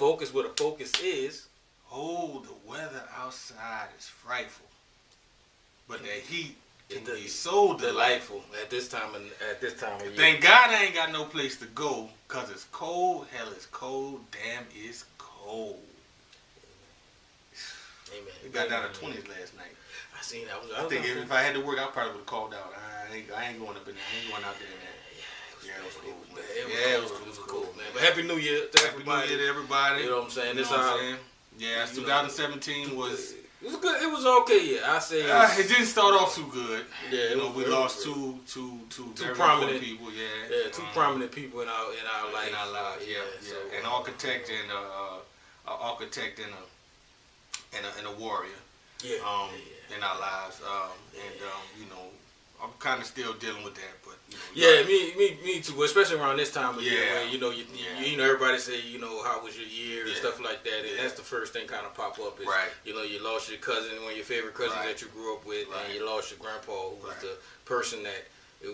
focus where the focus is. Oh, the weather outside is frightful, but that heat can be so delightful at this time of year. Thank God I ain't got no place to go, cause it's cold. Hell, it's cold. Damn, it's cold. Amen. It got down to 20s last night. I seen that. I think if I had to work, I probably would have called out. I ain't going up in there. I ain't going out there in that. It was cool, man. It was cool, man. But Happy New Year to everybody. Happy New Year to everybody. You know what I'm saying? Yeah, 2017 was... It was good. It was okay, yeah. I say it didn't start off too good. Yeah, we lost two very prominent people. Two prominent people in our life. In our lives, yeah. An architect and a warrior. In our lives, I'm kind of still dealing with that, but me too. Especially around this time of year, where you know everybody say how was your year and stuff like that. And that's the first thing kind of pop up is you lost your cousin, one of your favorite cousins that you grew up with, and you lost your grandpa, who was the person that he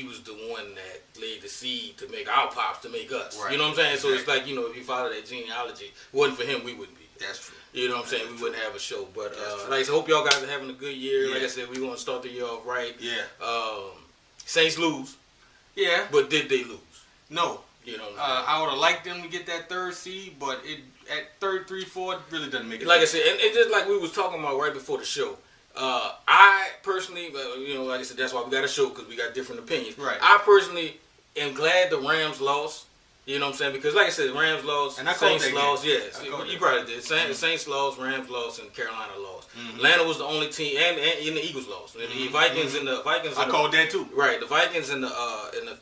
was the one that laid the seed to make our pops to make us. You know what I'm saying? So it's like if you follow that genealogy, if it wasn't for him, we wouldn't be. That's true. You know what I'm saying? We wouldn't have a show. But like I said, hope y'all guys are having a good year. Like I said, we want to start the year off right. Saints lose. Yeah. But did they lose? No. You know I would have liked them to get that third seed, but at 3, 4, it really doesn't make it. Like I said, and just like we was talking about right before the show, I personally, like I said, that's why we got a show, because we got different opinions. Right. I personally am glad the Rams lost. You know what I'm saying? Because like I said, Rams lost, and Saints lost. Yes, you probably did. Saints lost, Rams lost, and Carolina lost. Atlanta was the only team, and the Eagles lost. And the Vikings and the Vikings. I called that too. Right, the Vikings and the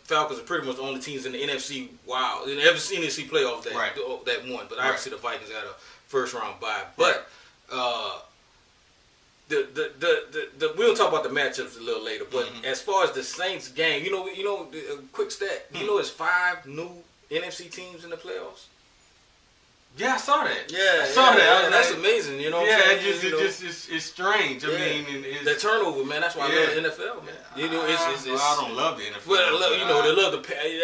Falcons are pretty much the only teams in the NFC. Wow, in the NFC playoffs that won. But obviously the Vikings had a first round bye. But we'll talk about the matchups a little later. But as far as the Saints game, quick stat. It's 5 new NFC teams in the playoffs. Yeah, I saw that. I saw that. That's amazing. You know what I'm saying? It's strange. I mean, the turnover, man. That's why I love the NFL, man. I don't love the NFL. Well, they love the.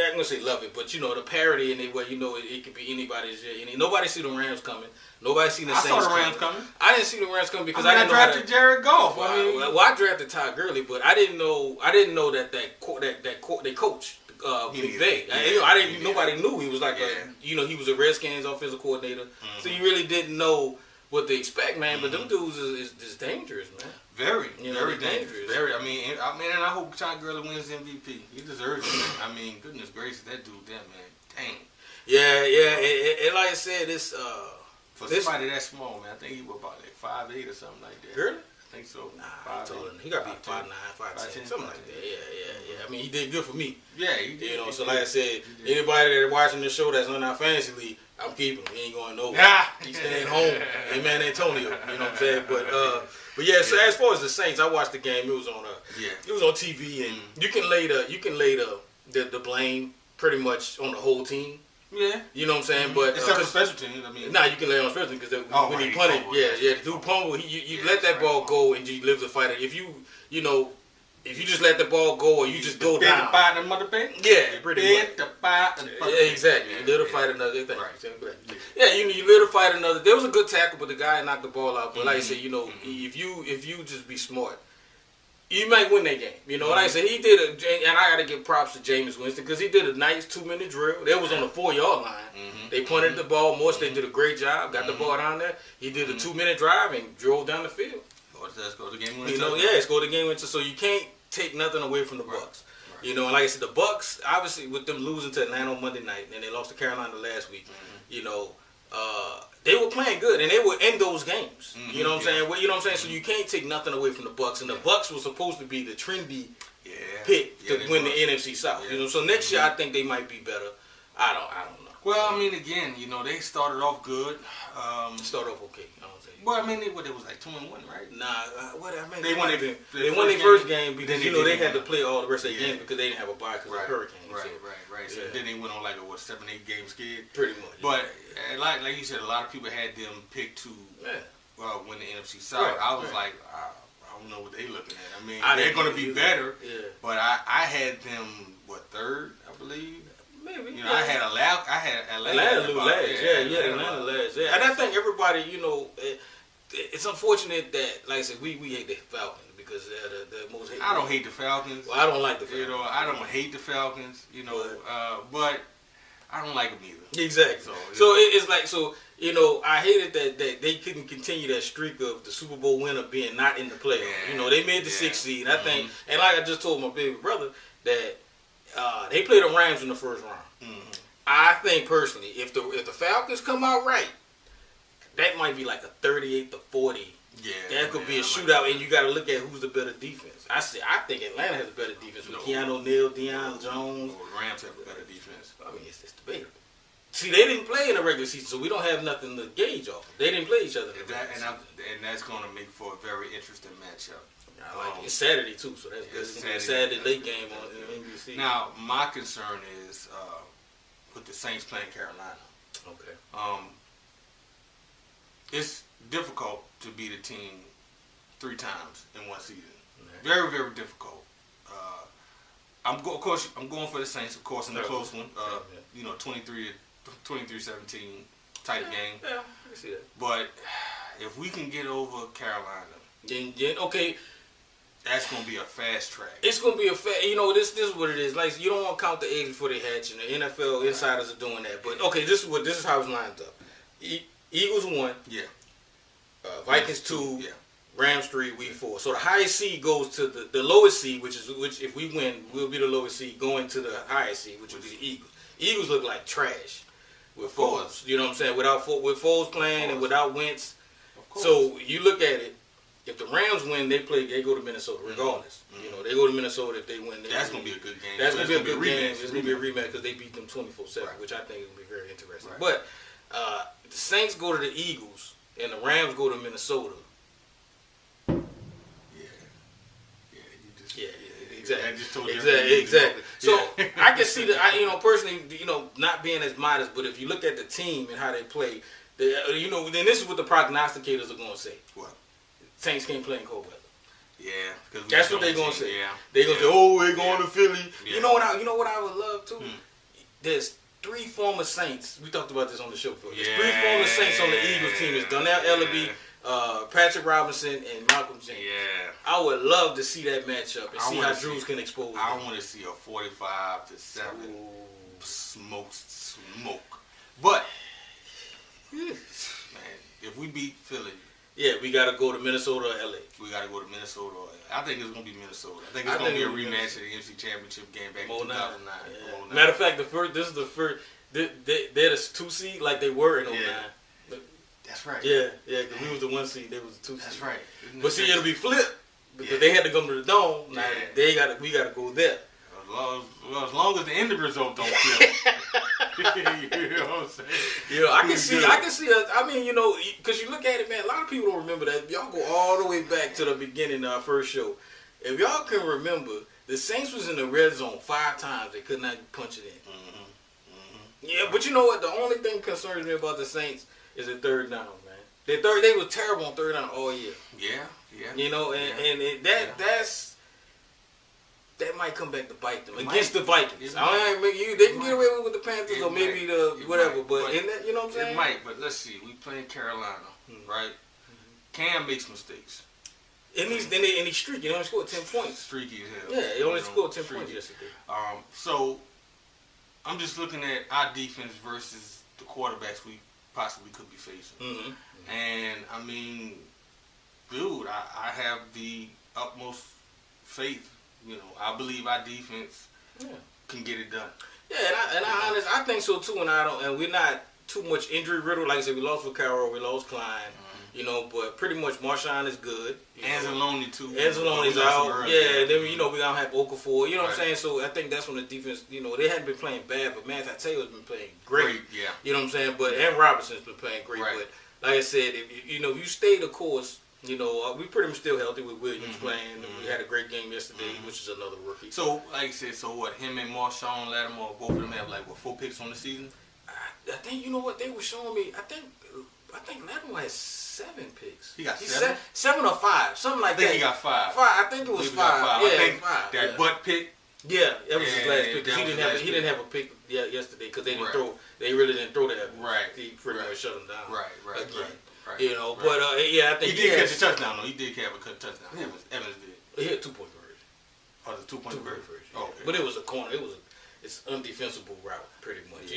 I'm gonna say love it, but the parity in it, where it could be anybody's. Nobody see the Rams coming. Nobody seen the Saints. I saw the Rams coming. I didn't see the Rams coming because I didn't know drafted Jared Goff. I drafted Todd Gurley, but I didn't know that they coach. Nobody knew he was like he was a Redskins offensive coordinator. So you really didn't know what to expect, man. But them dudes is dangerous, man. Very dangerous. Very. I mean, and I hope Todd Gurley wins MVP. He deserves it. I mean, goodness gracious, that dude, man, dang. Yeah. And like I said, this for somebody that small, man, I think he was about like 5'8" or something like that. Really? I think so. Nah, he got to be 5'9", 5'10", something like that. Yeah. I mean, he did good for me. Yeah, he did. So like I said, anybody that watching this show that's on our fantasy league, I'm keeping him. He ain't going nowhere. He's staying home. Amen, Antonio. You know what I'm saying? But so as far as the Saints, I watched the game. It was on it was on TV, and you can lay the blame pretty much on the whole team. Yeah, you know what I'm saying, but except for special teams, I mean. You can lay on special teams because when he punted, the dude pummeled. You let that ball go and you live the fight. If you just let the ball go or you just go down, pretty much. Exactly. You live to fight another thing. Yeah, you live to fight another. There was a good tackle, but the guy knocked the ball out. But like I said, if you just be smart, you might win that game. Like I said, he did and I got to give props to Jameis Winston because he did a nice 2-minute drill. That was on the 4-yard line. They punted the ball. Morse, they did a great job. Got the ball down there. He did a 2-minute drive and drove down the field. Scored the game winner. Scored the game winner. So you can't take nothing away from the Bucks. And like I said, the Bucks, obviously, with them losing to Atlanta on Monday night, and they lost to Carolina last week, they were playing good, and they were in those games. You know what I'm saying? Well, you know what I'm saying? So you can't take nothing away from the Bucks, and the Bucks were supposed to be the trendy pick to win the NFC South. So next year I think they might be better. I don't know. Well, I mean, again, they started off good. Started off okay. Well, I mean, it was like 2-1, right? They won their first game because they had to play all the rest of the games because they didn't have a bye because of the hurricane. Right. So then they went on like a 7-8 game skid. Pretty much. But like you said, a lot of people had them picked to win the NFC South. I was like, I don't know what they looking at. I mean, they're going to be better. Yeah. But I had them third, I believe. maybe. You know, I had Atlanta last. Atlanta last. Yeah, and I think everybody, you know, it's unfortunate that, like I said, we hate the Falcons because they're the most. I don't hate the Falcons. Well, I don't like the Falcons. You know, I don't hate the Falcons. You know, but I don't like them either. Exactly. So it's like, so, you know, I hated that they couldn't continue that streak of the Super Bowl winner being not in the playoffs. Yeah, you know, they made the 6th seed. I think, and like I just told my baby brother, that they played the Rams in the first round. Mm-hmm. I think personally, if the Falcons come out right, that might be like a 38-40. Yeah, that could be a shootout, and you got to look at who's the better defense. I think Atlanta has a better defense with Keanu O'Neal, Deion Jones. The Rams have a better defense. I mean, it's debatable. See, they didn't play in the regular season, so we don't have nothing to gauge off of. They didn't play each other in the regular season. And that's going to make for a very interesting matchup. I like it. It's Saturday, too, so that's good. It's going to be a Saturday late game on NBC. Now, my concern is with the Saints playing Carolina. Okay. It's difficult to beat a team 3 times in one season. Okay. Very, very difficult. I'm going for the Saints, of course, in the close one. You know, 23-17 type game. Yeah, I can see that. But if we can get over Carolina, then okay. That's gonna be a fast track. It's gonna be you know, this is what it is. Like, you don't want to count the eggs before they hatch, and the NFL insiders are doing that. But okay, this is how it's lined up. Eagles 1. Yeah. Vikings 2. Yeah. Rams 3. We 4. So the highest seed goes to the lowest seed, which if we win, we'll be the lowest seed, going to the highest seed, which will be the Eagles. Eagles look like trash with Foles. You know what I'm saying? With Foles playing and without Wentz. So you look at it. If the Rams win, they go to Minnesota regardless. Mm-hmm. You know, they go to Minnesota if they win. That's going to be a good game. That's going to be a good game. It's going to be a rematch because they beat them 24-7, which I think is going to be very interesting. Right. But the Saints go to the Eagles and the Rams go to Minnesota. Exactly. I just told you exactly. So I can see personally, not being as modest, but if you look at the team and how they play, then this is what the prognosticators are going to say. What? Saints can't play in cold weather. Yeah, that's what they're gonna say. Yeah, they're gonna say, "Oh, we're going to Philly." Yeah. You know what I would love too. There's 3 former Saints. We talked about this on the show before. There's 3 former Saints on the Eagles team. It's Donnell Ellaby, Patrick Robinson, and Malcolm Jenkins. Yeah, I would love to see that matchup and see how Drews can expose. I want to see a 45-7 smoke. But man, if we beat Philly. Yeah, we got to go to Minnesota or LA. We got to go to Minnesota. I think it's going to be Minnesota. I think it's going to be a rematch of the NFC Championship game back in 2009. Yeah. Matter of fact, this is the first. They're the 2 seed like they were in 2009. Yeah. That's right. Yeah, because we was the 1 seed. They was the 2 seed. That's right. But see, it'll be flipped because they had to come to the Dome. Now we got to go there. As long as the end result don't flip. You know what I'm saying? Yeah, I can see. I mean, because you look at it, man. A lot of people don't remember that. Y'all go all the way back to the beginning of our first show. If y'all can remember, the Saints was in the red zone 5 times. They could not punch it in. Mm-hmm. Mm-hmm. Yeah, but you know what? The only thing concerns me about the Saints is the 3rd down, man. They were terrible on 3rd down all year. Yeah. That might come back to bite them against the Vikings. They can get away with the Panthers or maybe whatever. But in that, you know what I'm saying? It might, but let's see. We playing Carolina, right? Cam makes mistakes. And he's streaky. He only scored 10 points. Streaky as hell. Yeah, he only scored 10 points yesterday. So I'm just looking at our defense versus the quarterbacks we possibly could be facing. Mm-hmm. And I mean, dude, I have the utmost faith. I believe our defense can get it done. Yeah, I think so too. And we're not too much injury riddled. Like I said, we lost Vaccaro, we lost Klein. Mm-hmm. But pretty much Marshawn is good. Anzalone too. Anzalone's out. Yeah, then we don't have Okafor. You know what I'm saying? So I think that's when the defense. They hadn't been playing bad, but man, Taylor's been playing great. Yeah. You know what I'm saying? But and Robinson's been playing great. Right. But like I said, if you stay the course. We pretty much still healthy with Williams playing. Mm-hmm. We had a great game yesterday, which is another rookie. So, like I said, what? Him and Marshawn Lattimore, both of them have 4 picks on the season. I think what they were showing me. I think Lattimore has 7 picks. He got 7? 7 or 5, something like that. I think he got 5. 5. I think it was 5. Yeah, I think 5. That butt pick. Yeah, that was his last pick. He didn't have a pick. yesterday because they didn't throw. They really didn't throw that. Right. He pretty much shut them down. Right. Again. Right. You know, but I think he did catch a touchdown though. He did catch a touchdown. Evans did. He had 2-point conversion. Oh, the 2-point conversion. Yeah. Okay. But it was a corner. It's undefensible route pretty much.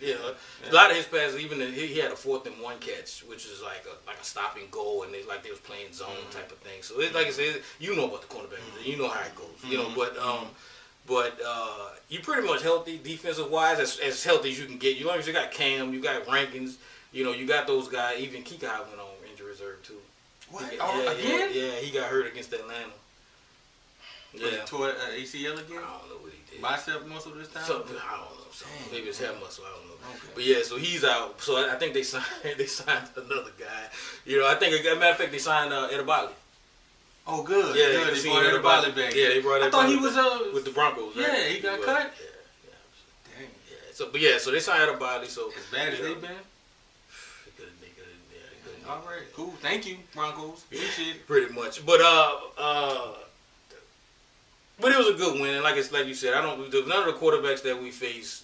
Yeah. A lot of his passes, even he had a 4th-and-1 catch, which is like a stop and go, and they was playing zone type of thing. So it's like I said, you know about the cornerback, you know how it goes. You know, but you're pretty much healthy defensive wise, as healthy as you can get. You long as you got Cam, you got Rankins, you got those guys. Even Kika went on injury reserve too. What? Again? Yeah, he got hurt against Atlanta. Yeah. Tore ACL again? I don't know what he did. Bicep muscle this time? I don't know. Maybe it's head muscle. I don't know. Okay. But yeah, so he's out. So I think they signed another guy. I think, as a matter of fact, they signed Edebali. Oh, good. Yeah, good. They brought Edebali back. Yeah, they brought Edebali. I thought he was with the Broncos. Right? Yeah, he got cut. Yeah. Dang. Yeah. So they signed Edebali. So as bad as they been. All right, cool. Thank you, Broncos. Appreciate it. Pretty much, but it was a good win, and like you said, none of the quarterbacks that we face,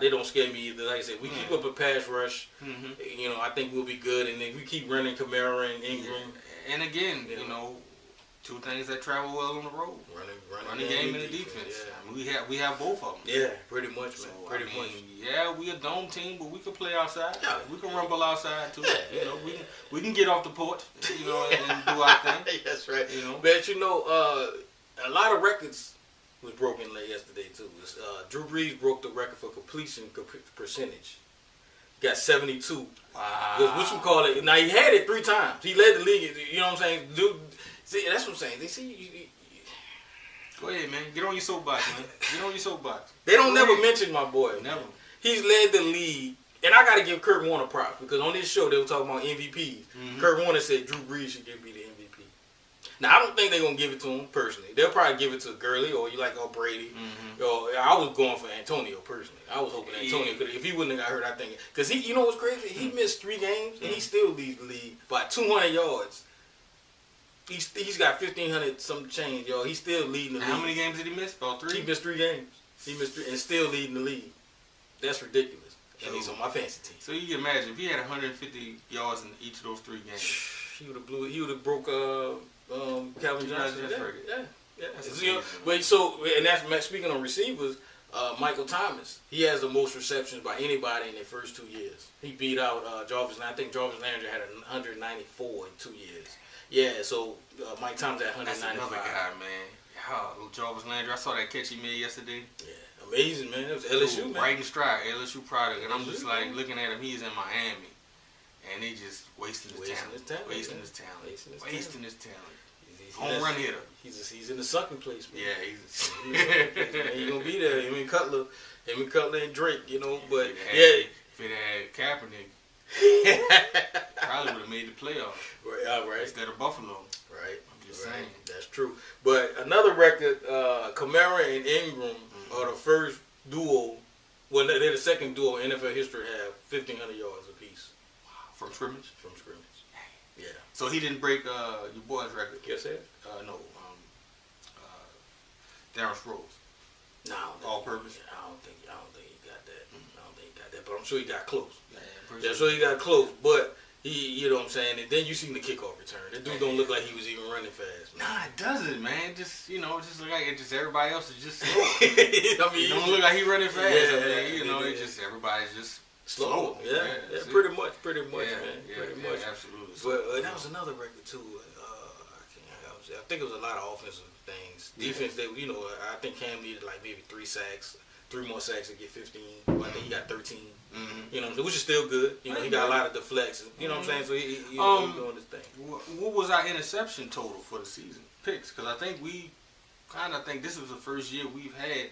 they don't scare me either. Like I said, we keep up a pass rush. Mm-hmm. I think we'll be good, and if we keep running Kamara and Ingram, and again, two things that travel well on the road: running game and the defense. Yeah. I mean, we have both of them. Yeah, pretty much, man. So, much. Yeah, we a dome team, but we can play outside. Yeah. We can rumble outside too. Yeah. We can get off the porch, and do our thing. That's right. But a lot of records was broken yesterday too. Drew Brees broke the record for completion percentage. Got 72. Wow. What you call it? Now he had it 3 times. He led the league. You know what I'm saying? Dude, see, that's what I'm saying. They see. Go ahead, man. Get on your soapbox, man. Get on your soapbox. They don't never mention my boy. Never. He's led the league. And I got to give Kurt Warner props because on this show they were talking about MVPs. Mm-hmm. Kurt Warner said Drew Brees should be the MVP. Now, I don't think they're going to give it to him personally. They'll probably give it to Gurley or Brady. Mm-hmm. I was going for Antonio personally. I was hoping Antonio could. If he wouldn't have got hurt, I think. Because you know what's crazy? He missed 3 games and he still leads the league by 200 yards. He's got 1,500 some change, y'all. He's still leading the league. How many games did he miss? About 3? He missed 3 games. He missed 3 and still leading the league. That's ridiculous. And he's on my fantasy team. So you can imagine if he had 150 yards in each of those 3 games, he would have broke Calvin Johnson. Yeah. And that's speaking of receivers. Michael Thomas, he has the most receptions by anybody in their first 2 years. He beat out Jarvis. I think Jarvis Landry had 194 in 2 years. Yeah, so Mike Thomas at 195. That's another guy, man. Jarvis Landry, I saw that catch he made yesterday. Yeah, amazing, man. It was LSU, man. Bright and Stride, LSU product. And I'm just like looking at him, he's in Miami. And they just wasting his talent. Wasting his talent. Home run hitter. He's in the sucking place, man. Yeah, he's he's gonna be there. Him and Cutler and Drake, but if it had Kaepernick, probably would have made the playoffs. Right. Instead of Buffalo. Right. I'm just saying. That's true. But another record, Kamara and Ingram are the first duo. Well, they're the second duo in NFL history to have 1,500 yards apiece. Wow. From scrimmage? From scrimmage. Yeah. So he didn't break your boy's record? Yes, sir. No. Darren Sproles. No. All purpose? I don't think he got that. I don't think he got that. But I'm sure he got close. Yeah, so he got close. But he, you know what I'm saying? And then you seen the kickoff return. That dude don't look like he was even running fast, man. Nah, it doesn't, man. Just look like everybody else is just slow. I mean, it don't look like he running fast. Yeah, it's just everybody's just slow. Yeah, pretty much, man. Pretty much. Absolutely. But that was another record too. I think it was a lot of offensive things. Defense, I think Cam needed like maybe 3 sacks, 3 more sacks to get 15. I think he got 13. Mm-hmm. You know what I'm saying? Which is still good. He got a lot of deflections. You know what I'm saying? So he's doing this thing. What was our interception total for the season? Picks? Because I think this was the first year we've had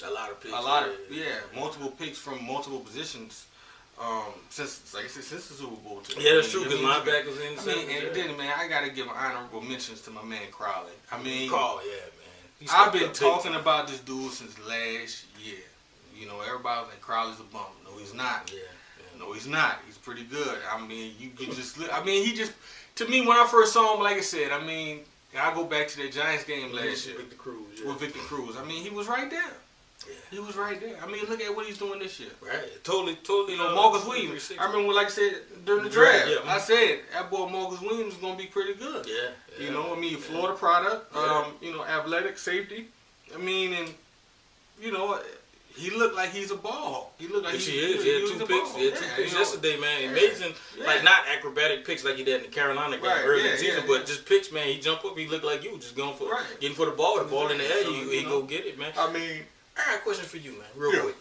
a lot of picks. Multiple picks from multiple positions. Since the Super Bowl too. Yeah, that's true. Because linebackers in. Man, I gotta give honorable mentions to my man Crowley. Carl, man. I've been talking about this dude since last year. Everybody was like Crowley's a bum. No, he's not. Yeah. No, he's not. He's pretty good. You can just. He just. To me, when I first saw him, like I said, I go back to that Giants game last year with Victor Cruz. With Victor Cruz, he was right there. Yeah. He was right there. I mean, look at what he's doing this year. Right. Totally. You know, Marcus Williams. I remember, like I said, during the draft, I said that boy Marcus Williams is going to be pretty good. Yeah. You know, I mean, Florida product, you know, athletic, safety. I mean, and, you know, he looked like he's a ball. He looked like he is. He had 2 picks. He had 2 picks yesterday, man. Amazing. Like, not acrobatic picks like he did in the Carolina game early in the season, but just picks, man. He jumped up. He looked like you. Just going for getting for the ball. The ball in the air, he go get it, man. I mean, I got a question for you, man, real quick.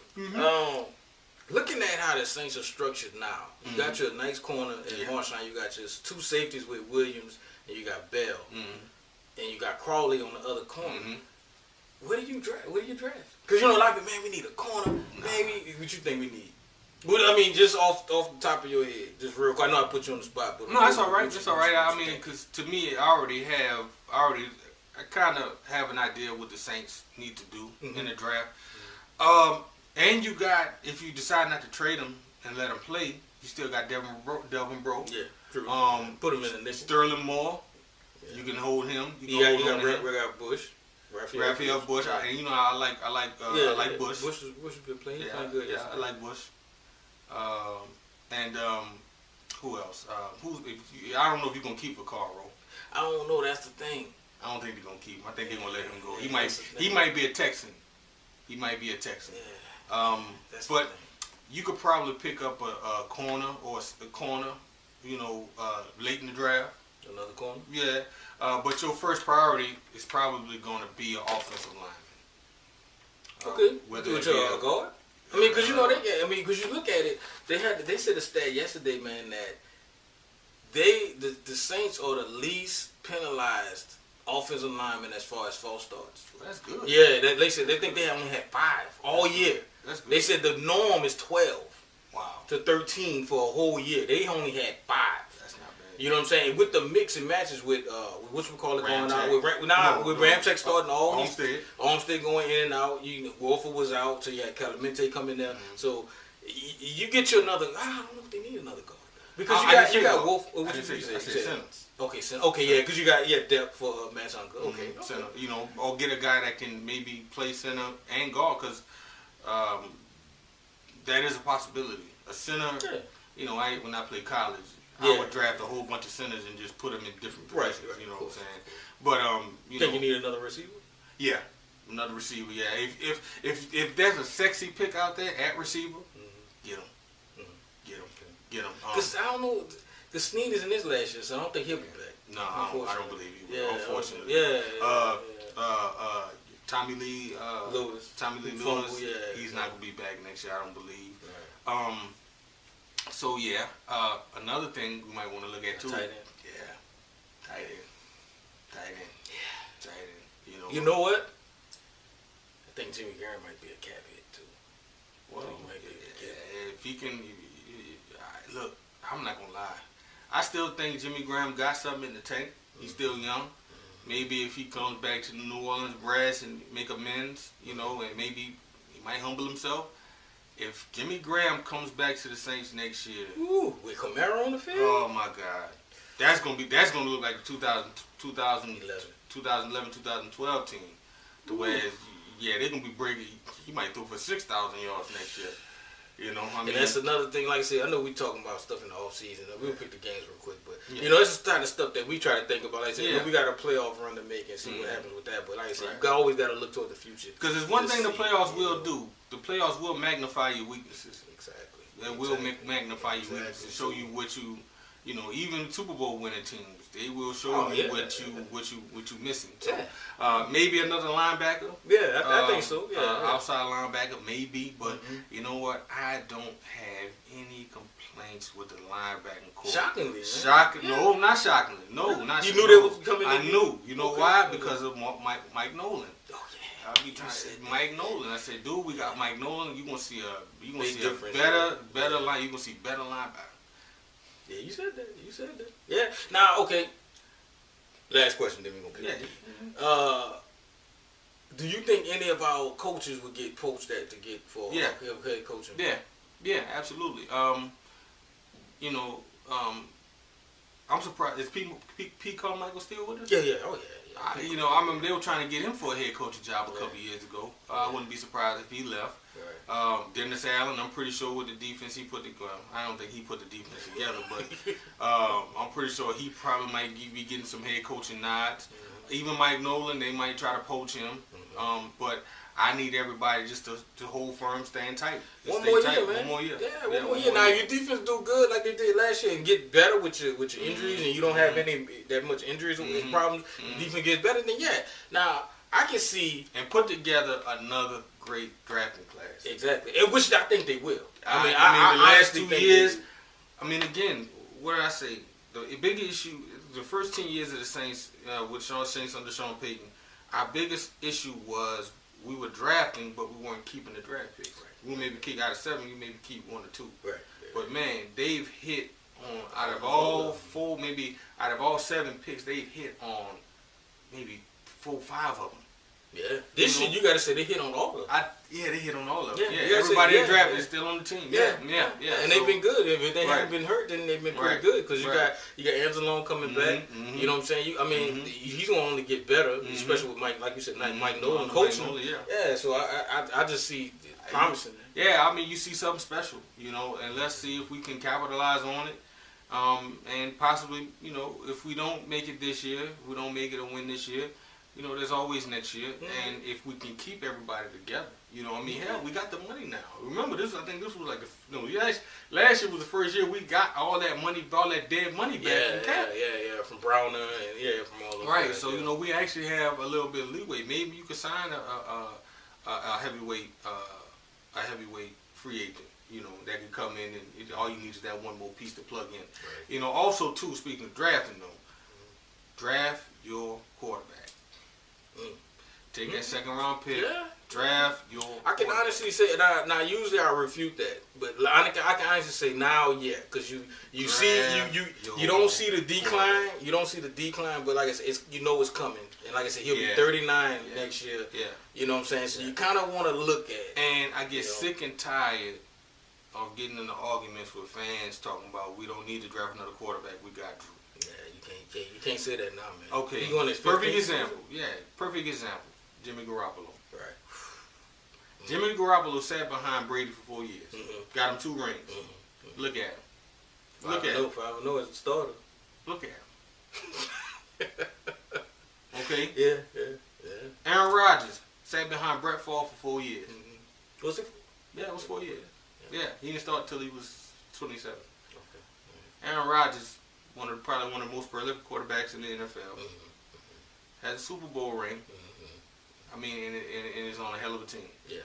Looking at how the Saints are structured now, you got your nice corner in Marshawn. You got your 2 safeties with Williams, and you got Bell, and you got Crawley on the other corner. What do you draft? Because, you know, like, man, we need a corner. Maybe what you think we need? But, I mean, just off the top of your head, just real quick. I know I put you on the spot, but no, that's all right. That's all right. I mean, because to me, I kind of have an idea what the Saints need to do in the draft. And you got, if you decide not to trade him and let him play, you still got Delvin Breaux. Yeah, true. Put him in the nickel. Sterling Moore. Yeah. You can hold him. You got Bush. Raphael Bush. And you know, I like Bush. Bush has been playing. Yeah, good. Yeah, I like Bush. And who else? I don't know if you're gonna keep Vaccaro. I don't know. That's the thing. I don't think they're gonna keep him. I think they're gonna let him go. He might be a Texan. He might be a Texan. Yeah. But you could probably pick up a corner or a corner, you know, late in the draft. Another corner. Yeah. But your first priority is probably going to be an offensive lineman. Okay. Whether it's a guard. I mean, because you know because you look at it, they said a stat yesterday, man, that the Saints are the least penalized offensive linemen as far as false starts. Well, that's good. Yeah, they said they think they only had 5 all year. That's good. They said the norm is 12 to 13 for a whole year. They only had 5. That's not bad. You know what I'm saying? With the mix and matches with what we call it going on with Ramczyk starting all Armstead going in and out. Wolfer was so you had Clemente coming there. So you get you another. I don't know if they need another guard because you got Wolf. What you say? Okay, yeah, because you got depth for Mad N Caz. Okay, center. You know, or get a guy that can maybe play center and guard because that is a possibility. A center. Yeah. You know, when I played college, I would draft a whole bunch of centers and just put them in different positions. Right, you know what I'm saying? But you think you need another receiver? Yeah, another receiver. Yeah, if there's a sexy pick out there at receiver, get him. Get him. Because I don't know. The Snead is in his last year, so I don't think he'll be back. No, I don't believe he will. Unfortunately. Tommy Lee Lewis. He's not gonna be back next year. I don't believe. Right. So yeah, another thing we might want to look at too. Tight end. Yeah. Tight end. Yeah. Tight end. You know what? I think Jimmy Graham might be a cap hit too. Well, if he can, look, I'm not gonna lie. I still think Jimmy Graham got something in the tank. He's still young. Maybe if he comes back to the New Orleans brass and make amends, and maybe he might humble himself. If Jimmy Graham comes back to the Saints next year, with Camaro on the field, oh my God, that's gonna look like the 2011, 2012 team. The way, they're gonna be breaking. He might throw for 6,000 yards next year. And that's another thing. Like I said, I know we talking about stuff in the off season. We'll pick the games real quick, but it's the kind of stuff that we try to think about. Like I said, we got a playoff run to make and see what happens with that. But like I said, you always got to look toward the future. Because there's one thing the playoffs will do. The playoffs will magnify your weaknesses. Exactly. They will magnify your weaknesses, show you what you. Even Super Bowl winning teams, they will show you what you missing. So maybe another linebacker. Yeah, I think so. Outside linebacker, maybe. But you know what? I don't have any complaints with the linebacking core. Shockingly, no, not shockingly. No, not. You knew they was coming. I knew. You know why? Because of Mike Nolan. Mike Nolan. I said, dude, we got Mike Nolan. You gonna see a better line. You gonna see better linebacker. Yeah, you said that. Yeah. Now, okay. Last question, then we're going to pick it. Do you think any of our coaches would get poached to get for head coaching? Yeah, absolutely. I'm surprised. Is Pete Carmichael still with us? Yeah. Oh, yeah. I remember they were trying to get him for a head coaching job a couple years ago. I wouldn't be surprised if he left. Right. Dennis Allen, I'm pretty sure with the defense he put I don't think he put the defense together, but I'm pretty sure he probably might be getting some head coaching nods. Mm-hmm. Even Mike Nolan, they might try to poach him. Mm-hmm. But I need everybody just to hold firm, stand tight. One more year, man. One more year. Yeah, one more year. Now, if your defense do good like they did last year and get better with your injuries, and you don't have that much injuries or problems, defense gets better, then yeah. Now, I can see and put together another great drafting class. Exactly, and which I think they will. I mean, the last 2 years. I mean, again, what did I say? The big issue, the first 10 years of the Saints with Sean Saints under Sean Payton, our biggest issue was we were drafting, but we weren't keeping the draft picks. Right. We maybe kick out of 7, you maybe keep 1 or 2. Right. But man, they've hit on out of all 7 picks, they've hit on maybe 4 or 5 of them. Yeah. This year, you got to say they hit on all of them. They hit on all of them. Yeah. Everybody in draft is still on the team. Yeah. And they've been good. If they haven't been hurt, then they've been pretty good. Because you got Anzalone coming back. Mm-hmm. You know what I'm saying? He's going to only get better, especially with Mike, like you said, Mike Nolan coaching. Yeah. So I just see promising. Yeah, I mean, you see something special, and let's see if we can capitalize on it. And possibly, if we don't make it this year, if we don't make it a win this year, there's always next year, and if we can keep everybody together, hell, we got the money now. Remember, I think this was like last year was the first year we got all that money, all that dead money back in cap. Yeah, from Browner and from all of right, that. So we actually have a little bit of leeway. Maybe you could sign a heavyweight free agent. That can come in and all you need is that one more piece to plug in. Right. Also too, speaking of drafting though, draft your quarterback. Take that second round pick. Yeah. Draft your. I can honestly say now. Usually I refute that, but I can honestly say now, because you don't see the decline. You don't see the decline, but like I said, it's coming. And like I said, he'll be 39 next year. Yeah. You know what I'm saying? So you kind of want to look at. And I get sick and tired of getting into arguments with fans talking about we don't need to draft another quarterback. We got Drew. Yeah, you can't say that now, man. Okay. Perfect example. Yeah, perfect example. Jimmy Garoppolo. Right. Jimmy Garoppolo sat behind Brady for 4 years. Mm-hmm. Got him 2 rings. Mm-hmm. Look at him. Look at him. 5-0 as a starter. Look at him. Okay. Yeah. Aaron Rodgers sat behind Brett Favre for 4 years. Mm-hmm. Was it? Yeah, it was 4 years. Yeah, he didn't start until he was 27. Okay. Mm-hmm. Aaron Rodgers, probably one of the most prolific quarterbacks in the NFL, has a Super Bowl ring. I mean, and is on a hell of a team. Yeah.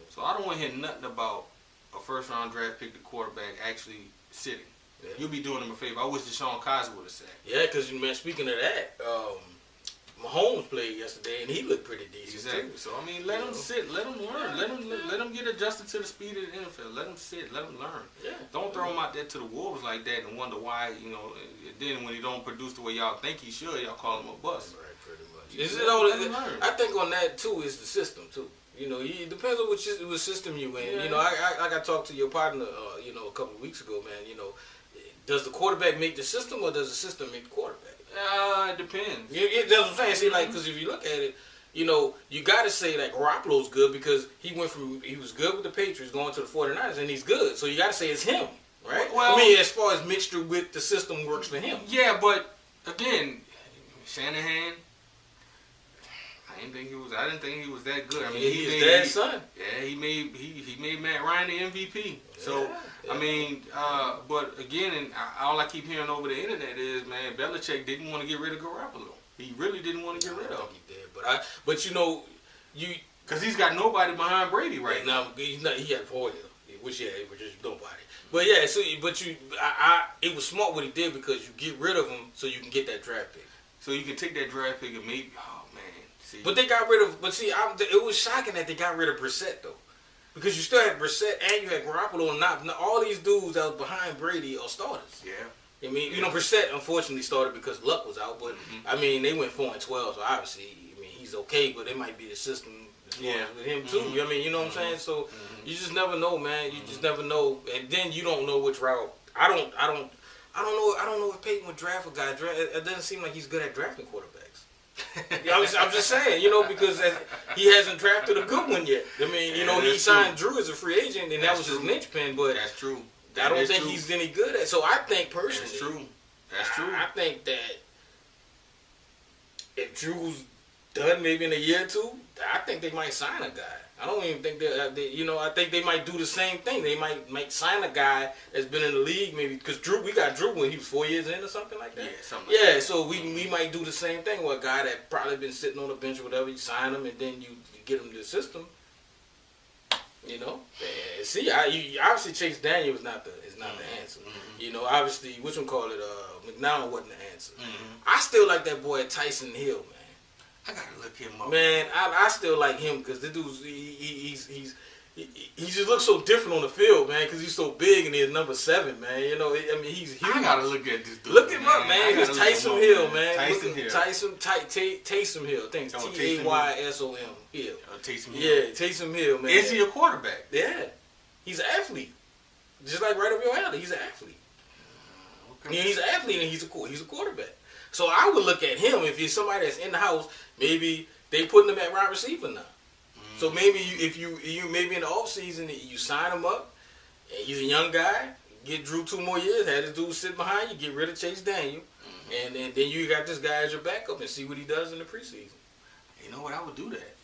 So I don't want to hear nothing about a first-round draft pick, the quarterback, actually sitting. Yeah. You'll be doing him a favor. I wish N Caz would have sat. Yeah, because, man, speaking of that, Mahomes played yesterday, and he looked pretty decent, exactly. Too. So, I mean, let him sit. Let him learn. Let him get adjusted to the speed of the NFL. Let him sit. Let him learn. Yeah. Don't throw him out there to the wolves like that and wonder why, then when he don't produce the way y'all think he should, y'all call him a bust. Right. Is it all? I think on that too is the system too. It depends on which system you in. Yeah. I got talked to your partner, a couple of weeks ago, man. Does the quarterback make the system or does the system make the quarterback? It depends. That's what I'm saying. See, because if you look at it, you got to say that Garoppolo's good because he was good with the Patriots going to the 49ers and he's good. So you got to say it's him, right? Well, as far as mixture with the system works for him. Yeah, but again, Shanahan. I didn't think he was that good. I mean, he's his dad's son. Yeah, he made Matt Ryan the MVP. So I mean, but again, and all I keep hearing over the internet is, man, Belichick didn't want to get rid of Garoppolo. He really didn't want to get rid of him. He did, because he's got nobody behind Brady right now. He had Hoyer, which just nobody. But it was smart what he did because you get rid of him so you can get that draft pick. So you can take that draft pick and maybe. But they got rid of. But see, it was shocking that they got rid of Brissett though, because you still had Brissett and you had Garoppolo, and not all these dudes that was behind Brady are starters. Yeah. I mean, Brissett unfortunately started because Luck was out, but I mean they went 4-12, so obviously, he's okay, but it might be the system with him too. I mean, you know what I'm saying? So you just never know, man. You just never know, and then you don't know which route. I don't know if Peyton would draft a guy. It doesn't seem like he's good at drafting quarterbacks. I'm just saying, because he hasn't drafted a good one yet. I mean, he signed Drew as a free agent, and that was his linchpin. But that's true. I don't think he's any good at. So I think personally, That's true. I think that if Drew's done maybe in a year or two, I think they might sign a guy. I don't even think I think they might do the same thing. They might sign a guy that's been in the league maybe, because we got Drew when he was 4 years in or something like that. Yeah, something like that. So we might do the same thing with a guy that probably been sitting on the bench or whatever. You sign him and then you get him to the system. See, obviously Chase Daniel is not the answer. Obviously, McNown wasn't the answer. I still like that boy Tyson Hill, man. I gotta look him up. Man, I still like him because the dude's he just looks so different on the field, man. Because he's so big and he's number 7, man. He's huge. I gotta look at this dude. Look him up, man. He's Tyson Hill, man. Taysom Hill. Taysom Hill. I think it's Taysom Hill. Taysom Hill. Yeah, Taysom Hill, man. Is he a quarterback? Yeah, he's an athlete. Just like right up your alley, he's an athlete. Okay. He's an athlete and he's a quarterback. So I would look at him if he's somebody that's in the house. Maybe they putting him at wide receiver now. So maybe if you maybe in the offseason you sign him up. And he's a young guy. Get Drew 2 more years. Have this dude sit behind you. Get rid of Chase Daniel, and then you got this guy as your backup and see what he does in the preseason. You know what? I would do that.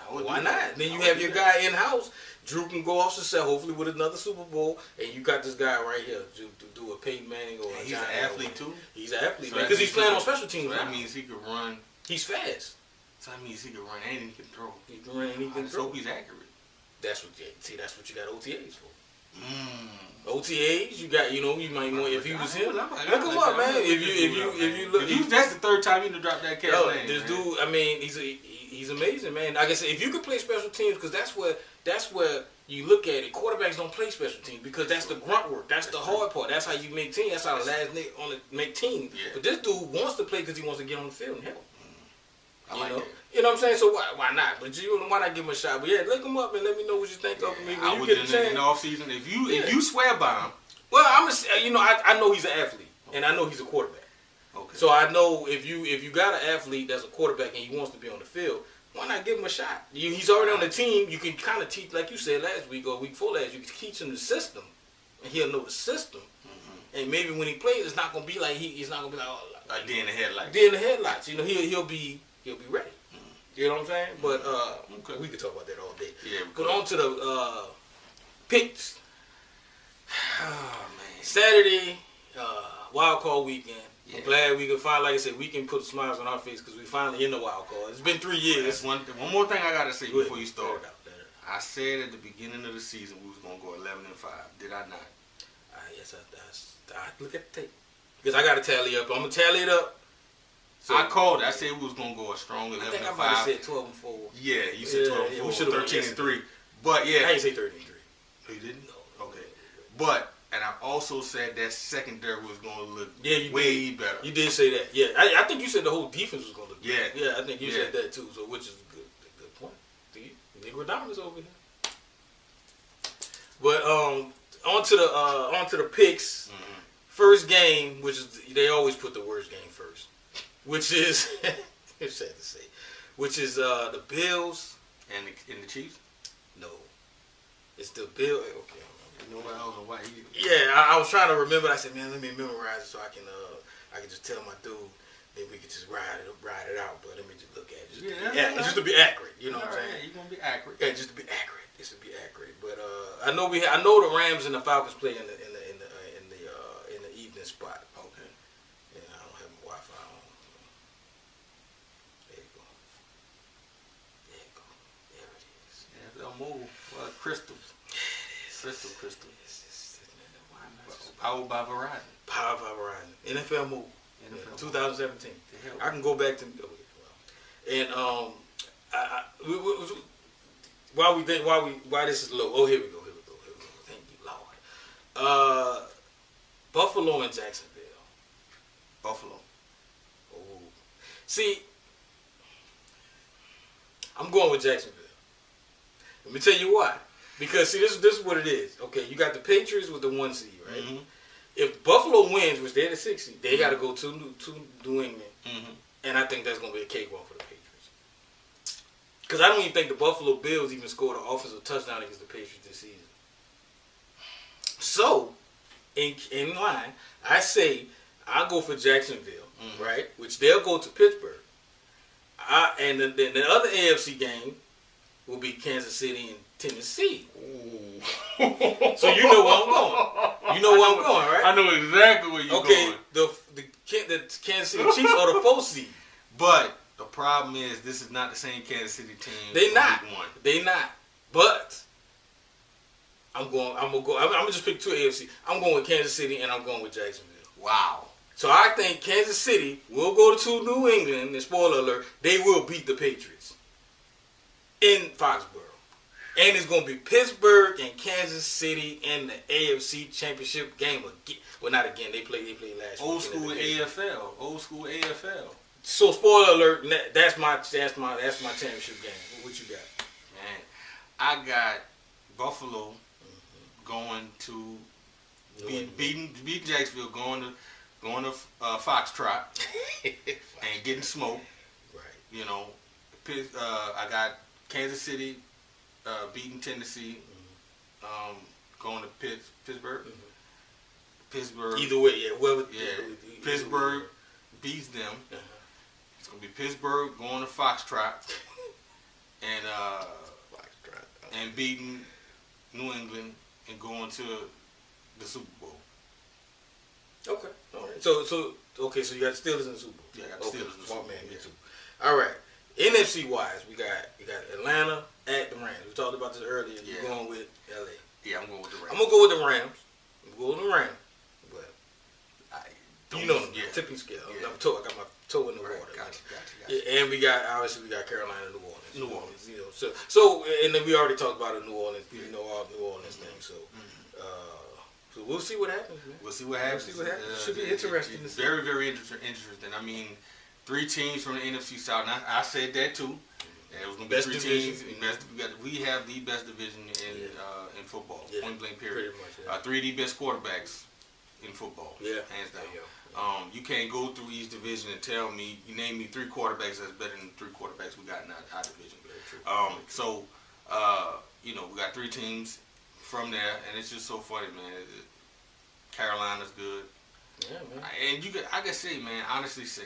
Why not? Then you have your guy in house. Drew can go off success, hopefully with another Super Bowl, and you got this guy right here to do a Peyton Manning or he's an athlete too. He's an athlete because he's playing on special teams. So that means he could run. He's fast. So that means he can run and he can throw. He can run and he can throw. Hope he's accurate. That's what you got OTAs for. OTAs, you got you might want if he was him. Look him up, man. If you look, that's the 3rd time you done dropped that cat's name. This dude, I mean, he's amazing, man. Like I said, if you could play special teams, because that's where you look at it. Quarterbacks don't play special teams because that's the grunt work. That's the hard part. That's how you make teams. That's how the last nigga on the make teams. Yeah. But this dude wants to play because he wants to get on the field and help. I like that. You know what I'm saying? So why not? But why not give him a shot? But yeah, look him up and let me know what you think of me when you get a chance. In the offseason, if you swear by him. Well, I know he's an athlete and I know he's a quarterback. Okay. So I know if you got an athlete that's a quarterback and he wants to be on the field, why not give him a shot? He's already on the team. You can kind of teach, like you said last week or week before last, you can teach him the system, and he'll know the system. And maybe when he plays, it's not gonna be like he's not gonna be like deer in the headlights. Deer in the headlights. He'll be ready. You know what I'm saying? But we could talk about that all day. Yeah. But on to the picks. Oh man. Saturday, wild card weekend. Yeah. I'm glad we could finally, like I said, we can put smiles on our face because we finally in the wild card. It's been 3 years. One more thing I gotta say before you start. I said at the beginning of the season we was gonna go 11-5. Did I not? Yes, I look at the tape because I got to tally up. I'm gonna tally it up. So I called it. I said we was gonna go a strong 11-5. I think I might have said 12-4. Yeah, you said 12-4, 13-3. But yeah, I didn't say 13-3. Oh, you didn't? No. Okay. But and I also said that secondary was gonna look way better. You did say that. Yeah, I think you said the whole defense was gonna look better. Yeah. I think you said that too. So which is a good point. See, Negro Dominance over here. But on to the picks. Mm-hmm. First game, which is they always put the worst game first, which is it's sad to say, which is the Bills and the Chiefs. No, it's the Bills. Okay, I don't know why. Yeah, I was trying to remember. I said, man, let me memorize it so I can just tell my dude. Then we can just ride it out. But let me just look at it, just to be accurate. You know what I'm saying? Yeah, you're gonna be accurate. Yeah, just to be accurate. Just to be accurate. But I know the Rams and the Falcons play in the evening spot. Okay. Yeah, I don't have my Wi-Fi on. There you go. There it is. Yeah, they'll move. Well, crystal. Crystal. Powered by Verizon. NFL move. 2017. I can go back to and why this is low. Oh, here we go. Thank you, Lord. Buffalo and Jacksonville. Buffalo. Oh, see, I'm going with Jacksonville. Let me tell you why. Because see, this is what it is. Okay, you got the Patriots with the 1 seed, right? Mm-hmm. If Buffalo wins, which they're the 6 seed, they got to go to New England And I think that's going to be a cakewalk for the Patriots. Because I don't even think the Buffalo Bills even scored an offensive touchdown against the Patriots this season. So, in line, I say I'll go for Jacksonville, right? Which they'll go to Pittsburgh. And then the other AFC game will be Kansas City and Tennessee. So you know where I'm going. You know where I'm going, right? I know exactly where you're going. Okay, the Kansas City Chiefs are the 4th seed. But the problem is this is not the same Kansas City team. They not. They not. But I'm gonna just pick 2 AFC. I'm going with Kansas City and I'm going with Jacksonville. Wow. So I think Kansas City will go to New England, and spoiler alert, they will beat the Patriots in Foxborough. And it's going to be Pittsburgh and Kansas City in the AFC Championship game again. Well, not again. They played last week. Old school AFL. So spoiler alert, that's my championship game. What you got? Man, I got Buffalo going to beating Jacksonville, going to Foxtrot and getting smoked. Right. You know, I got Kansas City beating Tennessee, going to Pittsburgh. Pittsburgh. Either way, Pittsburgh beats them. It's gonna be Pittsburgh going to Foxtrot and beating New England and going to the Super Bowl. Okay. All right. So you got the Steelers in the Super Bowl. Yeah, I got the Steelers in the Super Bowl. Me too. All right. NFC wise, we got Atlanta at the Rams. We talked about this earlier. Yeah. You're going with LA. Yeah, I'm going with the Rams. I'm gonna go with the Rams. But you know, tipping scale. Yeah. I got my toe in the water. Gotcha. Yeah, and we got Carolina, and New Orleans. You know, so and then we already talked about the New Orleans. You know, all New Orleans thing. So. So we'll see what happens, man. We'll see what happens. Should be interesting. It's very, very interesting. I mean, 3 teams from the NFC South. And I said that too. It was going to be 3 teams. We have the best division in football. Yeah. Point blank period. Pretty much, 3 of the best quarterbacks in football. Yeah. Hands down. You can't go through each division and tell me, you name me 3 quarterbacks that's better than the 3 quarterbacks we got in our division. So, you know, we got 3 teams from there, and it's just so funny, man. Carolina's good. Yeah, man. And I can say, man, honestly say,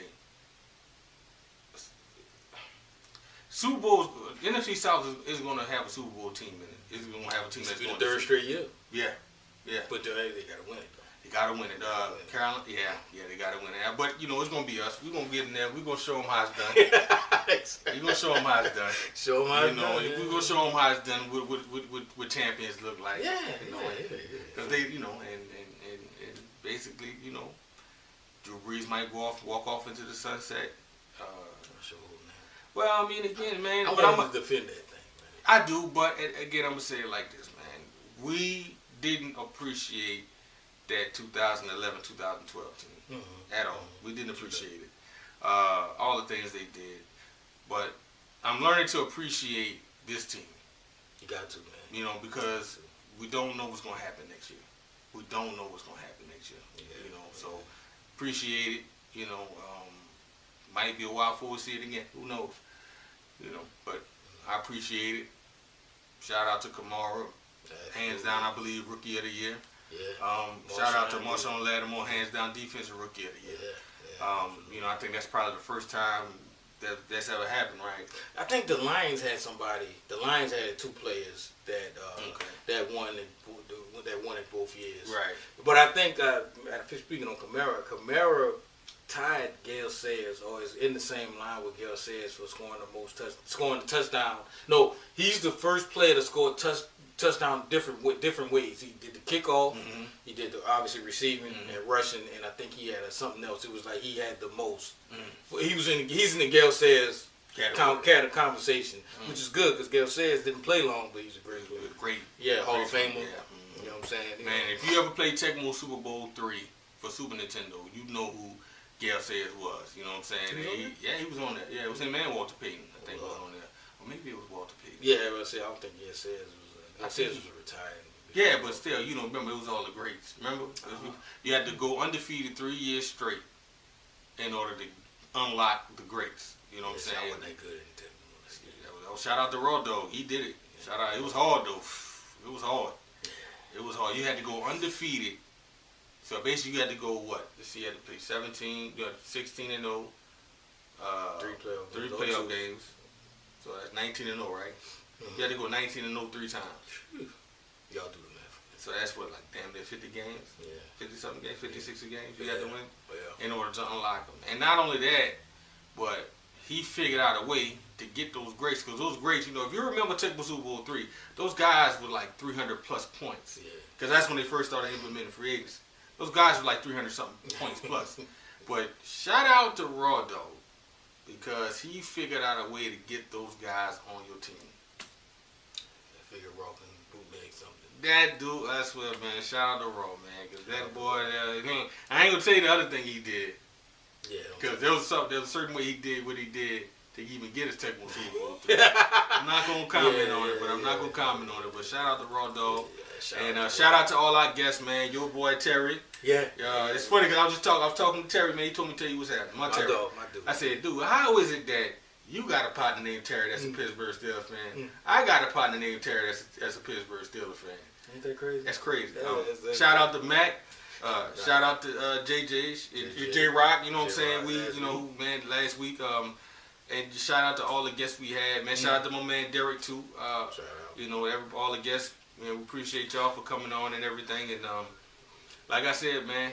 Super Bowl, NFC South is going to have a Super Bowl team in it. It's going to have a team that's going to. It's the 3rd straight year. Yeah. But they got to win it, though. They got to win it. Carolina, they got to win it. But, you know, it's going to be us. We're going to get in there. We're going to show them how it's done. We're going to show them how it's done. Show them how it's done. We're going to show them how it's done, what champions look like. Yeah. Because they, you know, and basically, you know, Drew Brees might walk off into the sunset. Well, I mean, again, man. I'm going to defend that thing, man. I do, but again, I'm going to say it like this, man. We didn't appreciate that 2011-2012 team at all. We didn't appreciate it. All the things they did. But I'm learning to appreciate this team. You got to, man. You know, because we don't know what's going to happen next year. We don't know what's going to happen next year. Yeah, you know, so appreciate it. You know, might be a while before we see it again. Who knows? You know, but I appreciate it. Shout out to Kamara. Hands down, I believe, Rookie of the Year. Yeah. Shout out to Marshawn Lattimore, hands down, Defensive Rookie of the Year. You know, I think that's probably the first time that's ever happened, right? I think the Lions had somebody. The Lions had 2 players that won in both years. Right. But I think speaking on Kamara tied Gale Sayers, or is in the same line with Gale Sayers for scoring the touchdown. No, he's the first player to score touchdown different ways. He did the kickoff, he did the obviously receiving and rushing, and I think he had something else. It was like he had the most. He's in the Gale Sayers conversation, which is good because Gale Sayers didn't play long, but he's a great player. Hall of Famer. You know what I'm saying? Man, if you ever played Tecmo Super Bowl 3 for Super Nintendo, you know who Gale Sayers was. You know what I'm saying? He was on there. Yeah, it was him and Walter Payton. I think was on there. Or maybe it was Walter Payton. Yeah, I don't think Gale Sayers was. Sayers was retired. Yeah, but still, you know, remember, it was all the greats. Remember? You had to go undefeated 3 years straight in order to unlock the greats. You know what I'm saying? I wasn't that good in Tech. Shout out to Raw Dog. He did it. Shout out. It was hard though. It was hard. It was hard. You had to go undefeated. So basically, you had to go what? Let's see, you had to play 17. You had 16 and 0. Three playoff games. So that's 19 and 0, right? Mm-hmm. You had to go 19 and 0 3 times. Y'all do the math. So that's what, like damn near 50 games. Yeah. 50 something games, 50, 60 games. You had to win in order to unlock them. And not only that, but he figured out a way to get those greats, because those greats, you know, if you remember Tech Super Bowl 3, those guys were like 300 plus points. Yeah. Because that's when they first started implementing free agents. Those guys were like 300 something points plus. But shout out to Raw Dog, because he figured out a way to get those guys on your team. I figured Raw can bootleg something. That dude, I swear, man, shout out to Raw, man, because that boy, I ain't gonna tell you the other thing he did. Yeah. Because there was a certain way he did what he did to even get his technical Super Bowl. I'm not gonna comment on it, but I'm not gonna comment on it. But shout out to Raw Dog, shout out to all our guests, man. Your boy Terry. Yeah. It's funny because I was talking to Terry, man. He told me to tell you what's happening. My Terry. Dog, my dude. I said, dude, how is it that you got a partner named Terry that's a Pittsburgh Steelers fan? I got a partner named Terry that's a Pittsburgh Steelers fan. Ain't that crazy? That's crazy. Shout out to Mac. Shout out to J Rock. You know what I'm saying? Man, last week. And shout out to all the guests we had, man. Shout out to my man Derek too. Shout out. All the guests. Man, we appreciate y'all for coming on and everything. And like I said, man,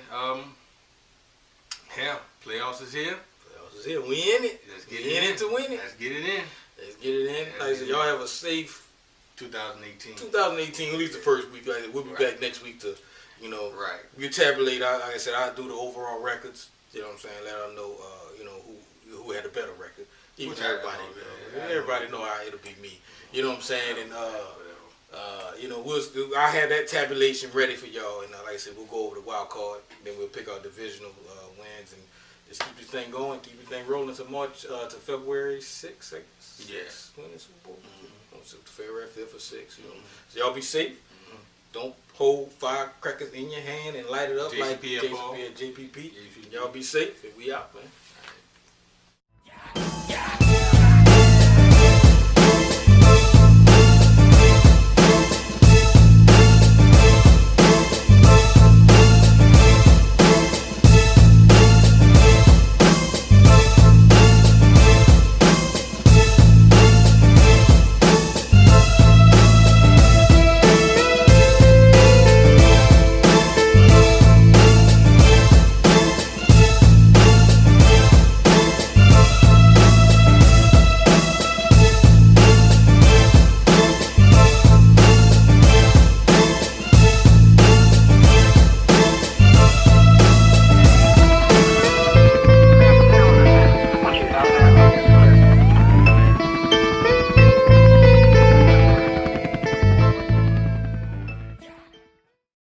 hell, playoffs is here. Playoffs is here. We in it. Let's get it to win it. Let's get it in. Let's get it in. Like I said, y'all have a safe 2018. 2018, at least the first week. We'll be back next week to, we tabulate. Like I said, I'll do the overall records. You know what I'm saying? Let them know, who had a better record. Even everybody know how it'll be me. You know what I'm saying? And I had that tabulation ready for y'all. And like I said, we'll go over the wild card. Then we'll pick our divisional wins and just keep this thing going, keep this thing rolling to March to February 6th. Yes. Win the Super Bowl. February 5th or 6th. So y'all be safe. Don't hold firecrackers in your hand and light it up like JPP. Y'all be safe, and we out, man.